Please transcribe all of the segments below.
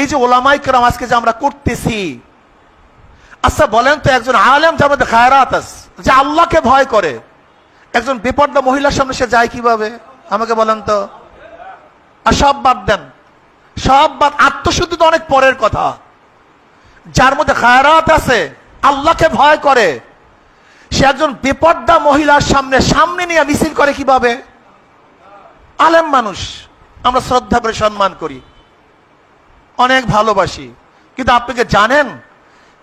এই যে ওলামায়ে কেরাম আজকে যে আমরা করতেছি, আচ্ছা বলেন তো, একজন আলেম যার মধ্যে খায়রাত আছে, যে আল্লাহকে ভয় করে, একজন বেপর্দা মহিলার সামনে সে যায় কিভাবে? আমাকে বলেন তো। আর সব বাদ দেন, সব বাদ, আত্মশুদ্ধি তো অনেক পরের কথা। যার মধ্যে খায়রাত আছে, আল্লাহকে ভয় করে, সে একজন বেপর্দা মহিলার সামনে নিয়ে মিছিল করে কিভাবে? আলেম মানুষ, আমরা শ্রদ্ধা করে সম্মান করি, অনেক ভালোবাসি, কিন্তু আপনি কি জানেন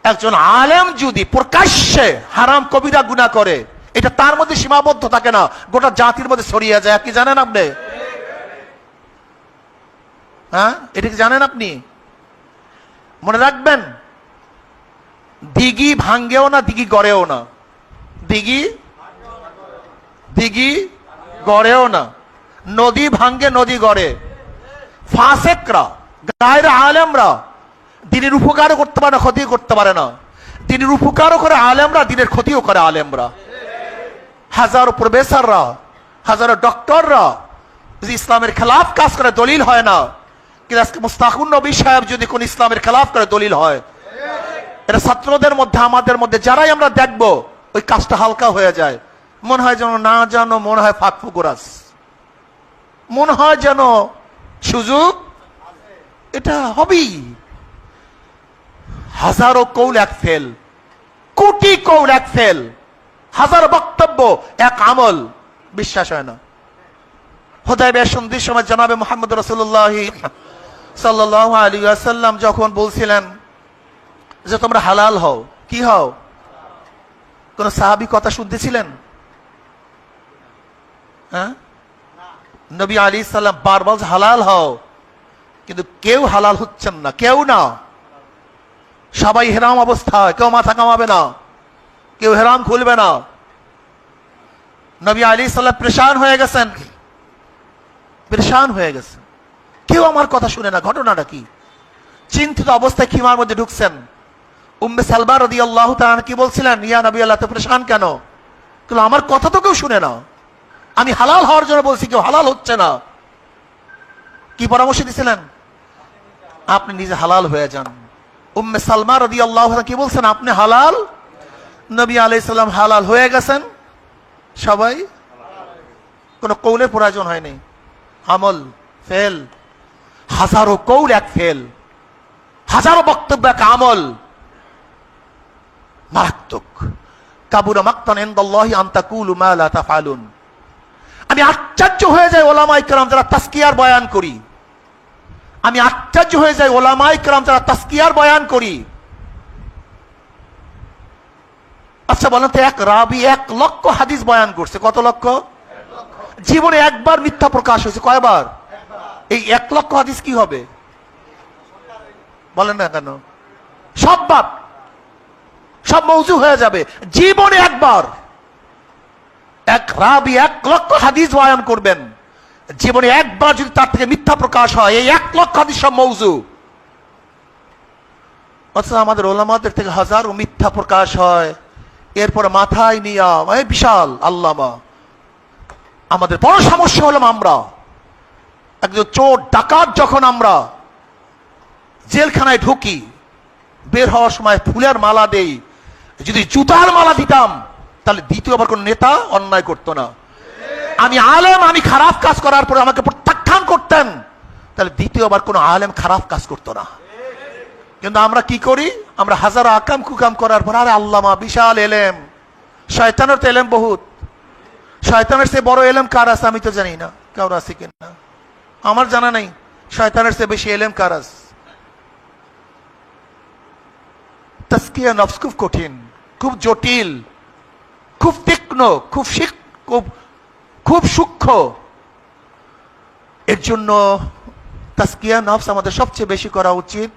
একজন আলেম যদি প্রকাশ্যে হারাম কবিরা গুনাহ করে, এটা তার মধ্যে সীমাবদ্ধ থাকে না, গোটা জাতির মধ্যে ছড়িয়ে যায়। কি জানেন আপনি? হ্যাঁ, এটা কি জানেন আপনি? মনে রাখবেন, দিঘি ভাঙ্গেও না, দিঘি গড়েও না, দিঘি গড়েও না, নদী ভাঙ্গে নদী গড়ে। ফাসেকরা, গায়ের আলেমরা দিনের উপকারও করতে পারে না, ক্ষতিও করতে পারে না। দিনের উপকারও করে আলেমরা, দিনের ক্ষতিও করে আলেমরা। হাজারো প্রফেসররা, হাজারো ডক্টররা যদি ইসলামের খেলাফ কাজ করে দলিল হয় না, কিন্তু আজকে মুস্তাকুন নবী সাহেব যদি কোন ইসলামের খেলাফ করে দলিল হয়, এটা ছাত্রদের মধ্যে, আমাদের মধ্যে যারাই আমরা দেখবো, ওই কাজটা হালকা হয়ে যায়। মনে হয় যেন না জানো, মনে হয় ফাঁক ফুকুরাস, মনে হয় যেন সুযোগ এটা হবেই। হাজারো কৌল এক ফেল, কোটি কৌল এক ফেল, হাজার বক্তব্য এক আমল, বিশ্বাস হয় না। হুদায়বিয়া সন্ধির সময় জনাবে মুহাম্মদ রাসূলুল্লাহ সাল্লাল্লাহু আলাইহি ওয়াসাল্লাম যখন বলছিলেন যে তোমরা হালাল হও, কি হও? কোন সাহাবী কথা শুনতেছিলেন? হ্যাঁ, নবী আলাইহিস সালাম বারবার হালাল হও, কিন্তু কেউ হালাল হচ্ছেন না, কেউ না। সবাই হেরাম অবস্থায়, কেউ মাথা কামাবে না, কেউ হেরাম খুলবে না। নবী আলাইহিস সালাম পরেশান হয়ে গেছেন, পরেশান হয়ে গেছেন, কেউ আমার কথা শুনে না। ঘটনাটা কি? চিন্তিত অবস্থায় খিমার মধ্যে ঢুকছেন। উম্মে সালমা রাদিয়াল্লাহু তাআলা কি বলছিলেন? ইয়া নবী আল্লাহ, তো পরেশান কেন? কিন্তু আমার কথা তো কেউ শুনে না, আমি হালাল হওয়ার জন্য বলছি, কেউ হালাল হচ্ছে না। কি পরামর্শ দিছিলেন? আপনি নিজে হালাল হয়ে যান। উম্মে সালমা রাদিয়াল্লাহু তাআলা কি বলছেন? আপনি হালাল। নবী আলাইহিস সালাম হালাল হয়ে গেছেন, সবাই, কোনো কৌলের প্রয়োজন হয়নি। আমল ফেল, হাজারো কৌল এক ফেল, হাজারো বক্তব্য এক আমল, মারাত্মক। কাবুরা মাকতান ইনদাল্লাহি আন তাকুলু মা লা তাফআলুন। আমি আশ্চর্য হয়ে যাই ওলামায়ে কেরাম যারা তাজকিয়ার বয়ান করি, আমি আশ্চর্য হয়ে যাই ওলামায়ে কেরাম যারা তাজকিয়ার বয়ান করি। আচ্ছা বলেন তো, এক রাবি 1 লক্ষ হাদিস বয়ান করছে। কত লক্ষ? জীবনে একবার মিথ্যা প্রকাশ হয়েছে, কয়বার? এই 1 লক্ষ হাদিস কি হবে? বলেন না কেন? সব বাদ, সব মওযু হয়ে যাবে। জীবনে একবার এক রাবি 1 লক্ষ হাদিস বয়ান করবেন, জীবনে একবার যদি তার থেকে মিথ্যা প্রকাশ হয়, এই 1 লক্ষ হাদিস সব মওযু। অথচ আমাদের ওলামাদের থেকে হাজারো মিথ্যা প্রকাশ হয়, এরপর মাথায় নিয়া এই বিশাল আল্লামা। আমাদের বড় সমস্যা হলাম আমরা একজন চোর ডাকাত যখন আমরা জেলখানায় ঢুকি, বের হওয়ার সময় ফুলের মালা দেই, যদি জুতার মালা দিতাম তাহলে দ্বিতীয়বার কোন নেতা অন্যায় করতো না। আমি আলেম, আমি খারাপ কাজ করার পরে আমাকে প্রত্যাখ্যান করতেন, তাহলে দ্বিতীয়বার কোন আলেম খারাপ কাজ করতো না। কিন্তু আমরা কি করি? আমরা হাজারো আকাম কুকাম করার পর, আরে আল্লামা বিশাল এলেম, শয়তানের তো এলেম বহুত, শয়তানের চেয়ে বড় এলেম কার আছে আমি তো জানি না, কারো আছে কিনা আমার জানা নাই। শয়তানের চেয়ে বেশি এলেম কার আছে? তাজকিয়া নফস খুব কঠিন, খুব জটিল, খুব তীক্ষ্ণ, খুব সূক্ষ্ম। এর জন্য তাজকিয়া নফস আমাদের সবচেয়ে বেশি করা উচিত।